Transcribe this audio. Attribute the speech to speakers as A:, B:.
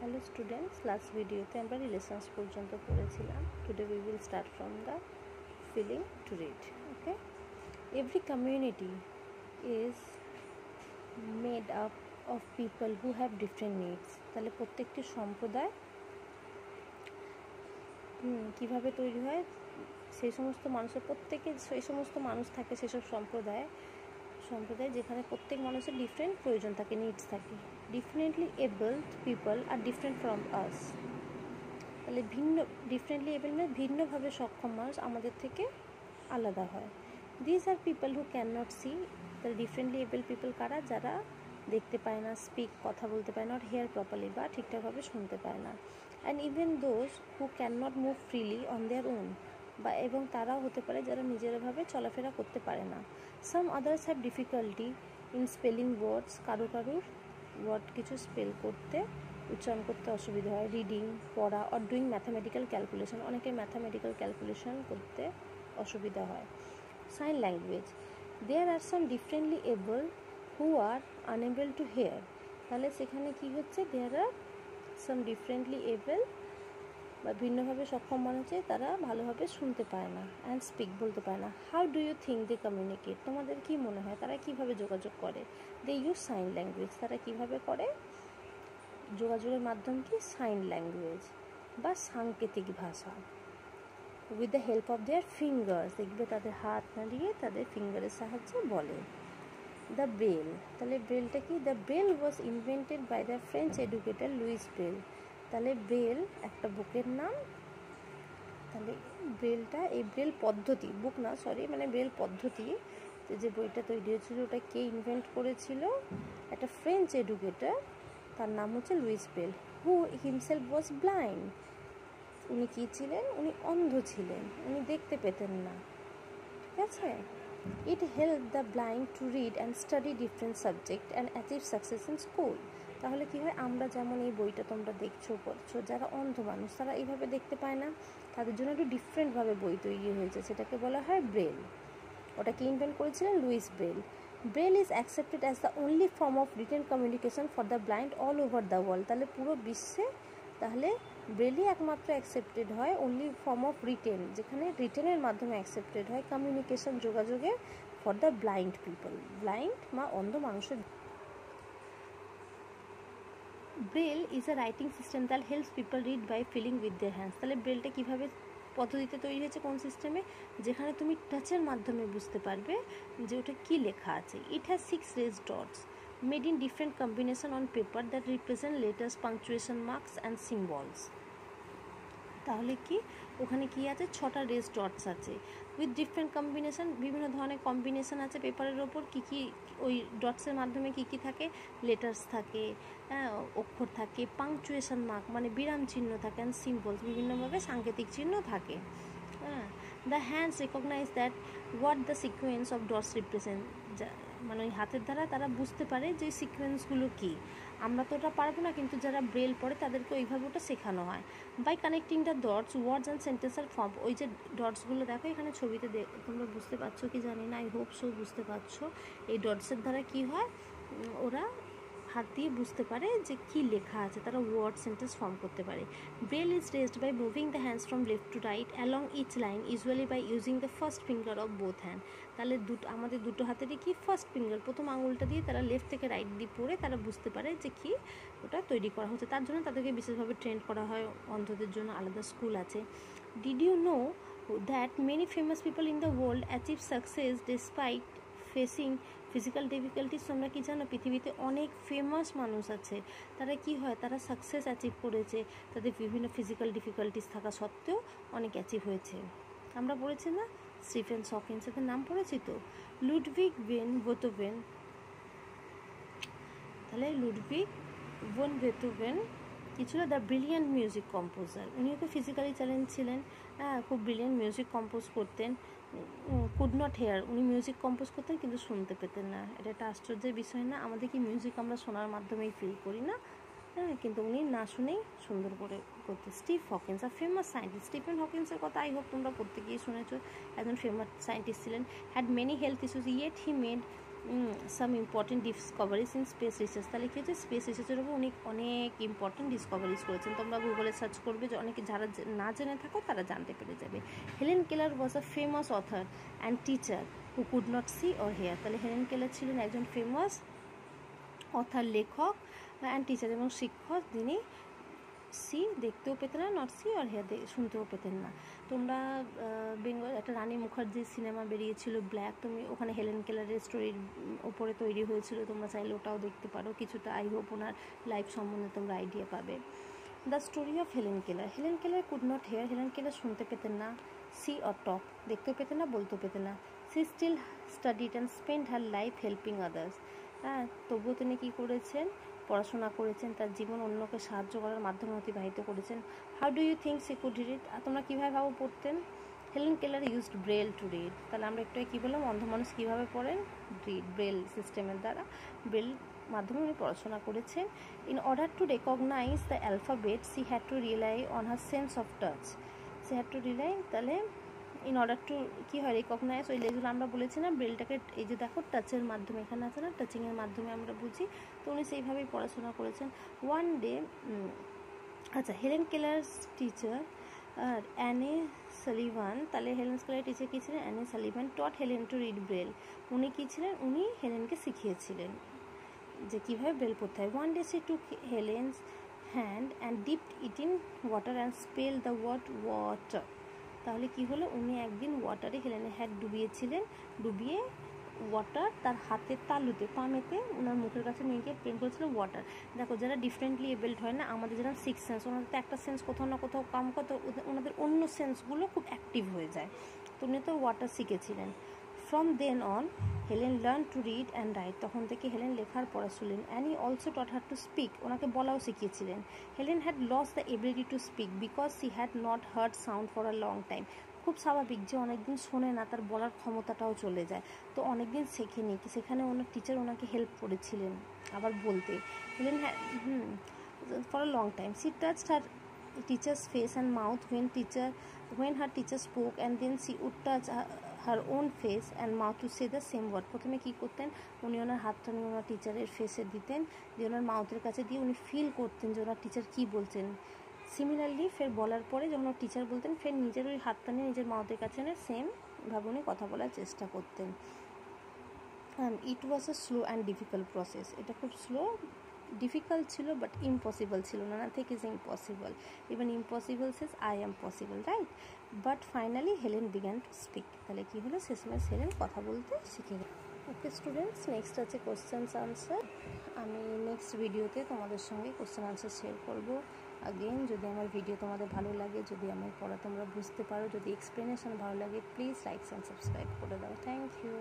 A: Hello students, last video te আমরা relations পর্যন্ত পড়েছিলাম. Today we will start from the feeling to read. Okay, every community is made up of people who have different needs. তাহলে প্রত্যেকটি সম্প্রদায় কিভাবে তৈরি হয়, সেই সমস্ত মানুষের প্রত্যেকে সেই সমস্ত মানুষ থাকে সেসব সম্প্রদায় যেখানে প্রত্যেক মানুষের ডিফারেন্ট প্রয়োজন থাকে, নিডস থাকে. Differently abled people are different from us. তাহলে ডিফারেন্টলি এবল মানে ভিন্নভাবে সক্ষম মানুষ আমাদের থেকে আলাদা হয়. This are people who can not see. তাহলে ডিফারেন্টলি এবল পিপল কারা? যারা দেখতে পায় না, স্পিক কথা বলতে পায় না, নট হেয়ার প্রপারলি বা ঠিকঠাকভাবে শুনতে পায় না. And even those who can not move freely on their own, বা এবং তারাও হতে পারে যারা নিজেরভাবে চলাফেরা করতে পারে না. Some others have difficulty in spelling words. কারোর ওয়ার্ড কিছু স্পেল করতে, উচ্চারণ করতে অসুবিধা হয়. রিডিং, পড়া, অর ডুইং ম্যাথামেটিক্যাল ক্যালকুলেশন. অনেকের ম্যাথামেটিক্যাল ক্যালকুলেশন করতে অসুবিধা হয়. Sign language. There are some differently able who are unable to hear. তাহলে সেখানে কি হচ্ছে? দেয়ার আর সাম ডিফারেন্টলি এবল বা ভিন্নভাবে সক্ষম মানুষ আছে, তারা ভালোভাবে শুনতে পায় না, অ্যান্ড স্পিক বলতে পারে না. How do you think they communicate? তোমাদের কি মনে হয় তারা কিভাবে যোগাযোগ করে? They use sign language. তারা কিভাবে করে? যোগাযোগের মাধ্যম কি? সাইন ল্যাঙ্গুয়েজ বা সাংকেতিক ভাষা. With the help of their fingers. দেখবে তাদের হাত নাড়িয়ে তাদের ফিঙ্গারের সাহায্যে বলে. The Braille. তাহলে ব্রেলটা কি? The Braille was invented by the French educator Louis Braille. তাহলে ব্রেল একটা বুকের নাম. তাহলে ব্রেলটা, এই ব্রেল পদ্ধতি, বুক না সরি, মানে ব্রেল পদ্ধতি যে বইটা তৈরি হয়েছিল ওটা কে ইনভেন্ট করেছিল? একটা ফ্রেঞ্চ এডুকেটর, তার নাম হচ্ছে Louis Braille. Who himself was blind. উনি কী ছিলেন? উনি অন্ধ ছিলেন, উনি দেখতে পেতেন না. ঠিক আছে. It help the blind to read and study different subject and achieve success in school. তাহলে কী হয়? আমরা যেমন এই বইটা তোমরা দেখছো পড়ছো, যারা অন্ধ মানুষ তারা এইভাবে দেখতে পায় না, তাদের জন্য একটু ডিফারেন্টভাবে বই তৈরি হয়েছে, সেটাকে বলা হয় ব্রেল. ওটাকে ইনভেন্ট করেছিলেন Louis Braille. Braille is accepted as the only form of written communication for the blind all over the world. তাহলে পুরো বিশ্বে তাহলে ব্রেলই একমাত্র অ্যাকসেপ্টেড হয়, অনলি ফর্ম অফ রিটেন, যেখানে রিটেনের মাধ্যমে অ্যাকসেপ্টেড হয় কমিউনিকেশন, যোগাযোগের, for the blind people. Blind বা অন্ধ মানুষের. Braille is a writing system that helps people read by feeling with their hands. তাহলে ব্রেলটা কীভাবে পদ্ধতিতে তৈরি হয়েছে, কোন সিস্টেমে? যেখানে তুমি টাচের মাধ্যমে বুঝতে পারবে যে ওটা কী লেখা আছে. It has 6 raised dots made in different combination on paper that represent letters, punctuation marks and symbols. তাহলে কি ওখানে কি আছে? 6টা রেস ডটস আছে. উইথ ডিফারেন্ট কম্বিনেশন, বিভিন্ন ধরনের কম্বিনেশন আছে পেপারের ওপর. কী কী ওই ডটসের মাধ্যমে কী কী থাকে? লেটার্স থাকে, অক্ষর থাকে, পাংচুয়েশন মার্ক মানে বিরাম চিহ্ন থাকে, অ্যান্ড সিম্বলস বিভিন্নভাবে সাংকেতিক চিহ্ন থাকে. The hands recognise that what the sequence of dots represent. মানে ওই হাতের দ্বারা তারা বুঝতে পারে যে সিকোয়েন্সগুলো কী. আমরা তো ওটা পারবো না, কিন্তু যারা ব্রেল পড়ে তাদেরকে ওইভাবে ওটা শেখানো হয়. By connecting the dots words and sentence are form. ওই যে ডটসগুলো দেখো এখানে ছবিতে, তোমরা বুঝতে পারছো কি জানি না, আই হোপ সো বুঝতে পারছো. এই ডটসের দ্বারা কি হয়? ওরা হাত দিয়ে বুঝতে পারে যে কী লেখা আছে, তারা ওয়ার্ড সেন্টেন্স ফর্ম করতে পারে. Braille is raised by moving the hands from left to right along each line, usually by using the first finger of both hand. তাহলে আমাদের দুটো হাতেরই কি ফার্স্ট ফিঙ্গার, প্রথম আঙুলটা দিয়ে তারা লেফট থেকে রাইট দিয়ে পড়ে তারা বুঝতে পারে যে কি ওটা তৈরি করা হচ্ছে. তার জন্য তাদেরকে বিশেষভাবে ট্রেন করা হয়, অন্ধদের জন্য আলাদা স্কুল আছে. Did you know that many famous people in the world achieve success despite facing physical difficulties? তোমরা কি জানো পৃথিবীতে অনেক ফেমাস মানুষ আছে, তারা কি হয়? তারা সাকসেস অ্যাচিভ করেছে, তাদের বিভিন্ন ফিজিক্যাল ডিফিকাল্টিস থাকা সত্ত্বেও অনেক অ্যাচিভ হয়েছে. আমরা পড়েছি না স্টিফেন হকিন্সের নাম পড়েছি তো. Ludwig van বেথোভেন. তাহলে লুডভিগ ভ্যান বেথোভেন কি ছিল? The brilliant music composer. উনিও তো ফিজিক্যালি চ্যালেঞ্জ ছিলেন, খুব ব্রিলিয়ান্ট মিউজিক কম্পোজ করতেন. কুড নট হেয়ার, উনি মিউজিক কম্পোজ করতেন কিন্তু শুনতে পেতেন না. এটা একটা আশ্চর্যের বিষয় না? আমাদের কি মিউজিক আমরা শোনার মাধ্যমেই ফিল করি না? কিন্তু উনি না শুনেই সুন্দর করে করতেন. স্টিভ হকিন্স, আর ফেমাস সায়েন্টিস্ট. স্টিফেন হকিন্সের কথা আই হোপ তোমরা পড়তে গিয়ে শুনেছ, একজন ফেমাস সায়েন্টিস্ট ছিলেন. Had many health issues yet he made some important discoveries in space research. তাহলে কী হচ্ছে, স্পেস রিসার্চের উপর অনেক ইম্পর্টেন্ট ডিসকভারিজ করেছেন। তোমরা গুগলে সার্চ করবে, যে অনেকে যারা না জেনে থাকো তারা জানতে পেরে যাবে। Helen Keller was a famous author and teacher who could not see or hear. তাহলে হেলেন কেলার ছিলেন একজন ফেমাস অথার, লেখক অ্যান্ড টিচার এবং শিক্ষক, যিনি সি দেখতেও পেতেন না, নট সি আর হেয়ার শুনতেও পেতেন না। তোমরা বেঙ্গল একটা রানী মুখার্জির সিনেমা বেরিয়েছিল ব্ল্যাক, তুমি ওখানে হেলেন কেলারের স্টোরির উপরে তৈরি হয়েছিল, তোমরা চাইলে ওটাও দেখতে পারো। কিছুটা আই হোপ ওনার লাইফ সম্বন্ধে তোমরা আইডিয়া পাবে। The story of Helen Keller. Helen Keller could not hear, Helen Keller শুনতে পেতেন না, সি অর টক দেখতেও পেতেন না, বলতেও পেতেন না। She still studied and spend her life helping others. হ্যাঁ, তবুও তিনি কী করেছেন, পড়াশোনা করেছেন, তার জীবন অন্যকে সাহায্য করার মাধ্যমে অতিবাহিত করেছেন। How do you think she could read? তোমরা কীভাবে ভাবো পড়তেন? Helen Keller used Braille to read. তাহলে আমরা একটু কী বললাম, অন্ধ মানুষ কীভাবে পড়েন, ব্রেল সিস্টেমের দ্বারা, ব্রেল মাধ্যমে উনি পড়াশোনা করেছেন। In order to recognise the alphabet she had to rely on her sense of touch. She had to rely, তাহলে ইন অর্ডার টু কী হয়, রেকগনাইজ, ওই যেগুলো আমরা বলেছি না, ব্রেলটাকে এই যে দেখো টাচের মাধ্যমে, এখানে আছে না, টাচিংয়ের মাধ্যমে আমরা বুঝি, তো উনি সেইভাবেই পড়াশোনা করেছেন। ওয়ান ডে, আচ্ছা, হেলেন কেলার্স টিচার আর অ্যানে সালিভান। তাহলে হেলেন কেলার টিচার কী ছিলেন, Anne Sullivan taught Helen to read Braille. উনি কী ছিলেন, উনি হেলেনকে শিখিয়েছিলেন যে কীভাবে ব্রেল পড়তে হয়। One day she took Helen's hand and dipped it in water and spell the word water. তাহলে কি হলো, উনি একদিন ওয়াটারে হেলেনের হ্যাড ডুবিয়েছিলেন, ডুবিয়ে ওয়াটার তার হাতের তালুতে, পামেতে ওনার মুখের কাছে নিয়ে গিয়ে প্রেম করেছিল ওয়াটার। দেখো, যারা ডিফারেন্টলি এবেলড হয় না, আমাদের যেরকম সিক্স সেন্স, ওনাদের তো একটা সেন্স কোথাও না কোথাও কাম করতে, ওনাদের অন্য সেন্সগুলো খুব অ্যাক্টিভ হয়ে যায়। তো উনি তো ওয়াটার শিখেছিলেন। From then on Helen learn to read and write. তখন থেকে হেলেন লেখার পড়া শুনলেন। Annie also taught her to speak. ওনাকে বলাও শিখিয়েছিলেন। Helen had lost the ability to speak because she had not heard sound for a long time. খুব স্বাভাবিক যে অনেকদিন শোনে না, তার বলার ক্ষমতাটাও চলে যায়, তো অনেকদিন শেখেনি, সেখানে ওনার টিচার ওনাকে হেল্প করেছিলেন আবার বলতে। Helen for a long time she touched her teacher's face and mouth when her teacher spoke, and then she would touch her own face and mouth to say the same word. প্রথমে কী করতেন, উনি ওনার হাতটা নিয়ে ওনার টিচারের ফেসে দিতেন, দিয়ে ওনার মাউথের কাছে দিয়ে উনি ফিল করতেন যে ওনার টিচার কী বলছেন। সিমিলারলি ফের বলার পরে যখন ওর টিচার বলতেন, ফের নিজের ওই হাতটা নিয়ে নিজের মাউথের কাছে এনে সেমভাবে উনি কথা বলার চেষ্টা করতেন। ইট ওয়াজ আ স্লো অ্যান্ড ডিফিকাল্ট প্রসেস। এটা খুব স্লো, ডিফিকাল্ট ছিল, বাট ইম্পসিবল ছিল না। Nothing is impossible, even impossible says I am possible, right? But finally Helen began to speak. তাহলে কী হলো, শেষমেশ হেলেন কথা বলতে শিখে গেল। ওকে স্টুডেন্টস, নেক্সট আছে কোশ্চেন্স আনসার। আমি নেক্সট ভিডিওতে তোমাদের সঙ্গে কোশ্চেন আনসার শেয়ার করবো। আগেন, যদি আমার ভিডিও তোমাদের ভালো লাগে, যদি আমার পড়া তোমরা বুঝতে পারো, যদি এক্সপ্লেনেশন ভালো লাগে, প্লিজ লাইক অ্যান্ড সাবস্ক্রাইব করে দাও। Thank you.